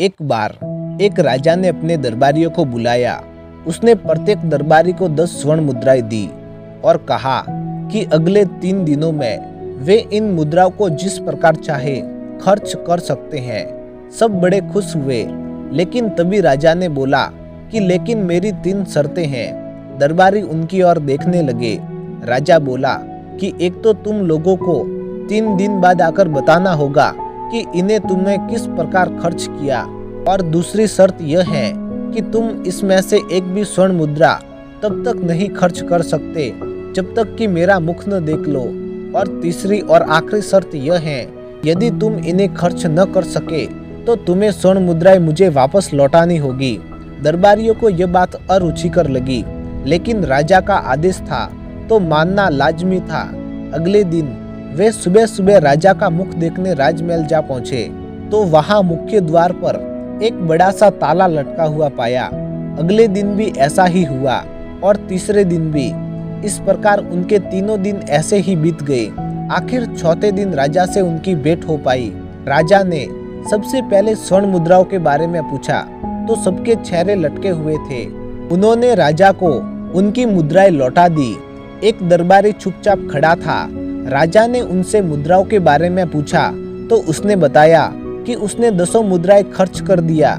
एक बार एक राजा ने अपने दरबारियों को बुलाया। उसने प्रत्येक दरबारी को 10 स्वर्ण मुद्राएं दी और कहा कि अगले 3 दिनों में वे इन मुद्राओं को जिस प्रकार चाहे खर्च कर सकते हैं। सब बड़े खुश हुए, लेकिन तभी राजा ने बोला कि लेकिन मेरी 3 शर्तें हैं। दरबारी उनकी ओर देखने लगे। राजा बोला कि एक तो तुम लोगों को 3 दिन बाद आकर बताना होगा कि इन्हें तुमने किस प्रकार खर्च किया, और दूसरी शर्त यह है कि तुम इसमें से एक भी स्वर्ण मुद्रा तब तक नहीं खर्च कर सकते जब तक कि मेरा मुख न देख लो। और तीसरी और आखिरी शर्त यह है, यदि तुम इन्हें खर्च न कर सके तो तुम्हें स्वर्ण मुद्राएं मुझे वापस लौटानी होगी। दरबारियों को यह बात अरुचिकर लगी, लेकिन राजा का आदेश था तो मानना लाजमी था। अगले दिन वे सुबह सुबह राजा का मुख देखने राजमहल जा पहुंचे तो वहां मुख्य द्वार पर एक बड़ा सा ताला लटका हुआ पाया। अगले दिन भी ऐसा ही हुआ और तीसरे दिन भी। इस प्रकार उनके 3 दिन ऐसे ही बीत गए। आखिर चौथे दिन राजा से उनकी भेंट हो पाई। राजा ने सबसे पहले स्वर्ण मुद्राओं के बारे में पूछा तो सबके चेहरे लटके हुए थे। उन्होंने राजा को उनकी मुद्राएं लौटा दी। एक दरबारी चुपचाप खड़ा था। राजा ने उनसे मुद्राओं के बारे में पूछा तो उसने बताया कि उसने 10 मुद्राएं खर्च कर दिया।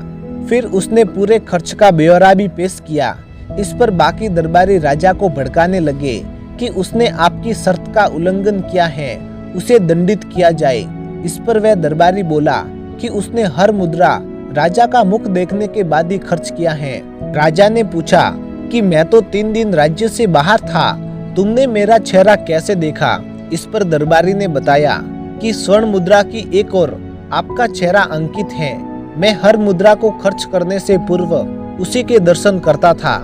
फिर उसने पूरे खर्च का ब्यौरा भी पेश किया। इस पर बाकी दरबारी राजा को भड़काने लगे कि उसने आपकी शर्त का उल्लंघन किया है, उसे दंडित किया जाए। इस पर वह दरबारी बोला कि उसने हर मुद्रा राजा का मुख देखने के बाद ही खर्च किया है। राजा ने पूछा कि मैं तो 3 दिन राज्य से बाहर था, तुमने मेरा चेहरा कैसे देखा? इस पर दरबारी ने बताया कि स्वर्ण मुद्रा की एक ओर आपका चेहरा अंकित है। मैं हर मुद्रा को खर्च करने से पूर्व उसी के दर्शन करता था।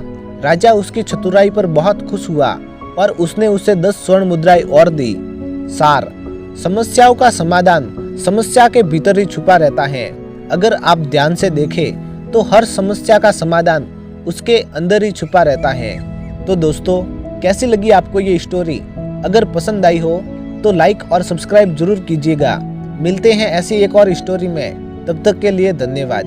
राजा उसकी चतुराई पर बहुत खुश हुआ और उसने उसे 10 स्वर्ण मुद्राएं और दी। सार: समस्याओं का समाधान समस्या के भीतर ही छुपा रहता है। अगर आप ध्यान से देखें तो हर समस्या का समाधान उसके अंदर ही छुपा रहता है। तो दोस्तों, कैसी लगी आपको ये स्टोरी? अगर पसंद आई हो तो लाइक और सब्सक्राइब जरूर कीजिएगा। मिलते हैं ऐसी एक और स्टोरी में, तब तक के लिए धन्यवाद।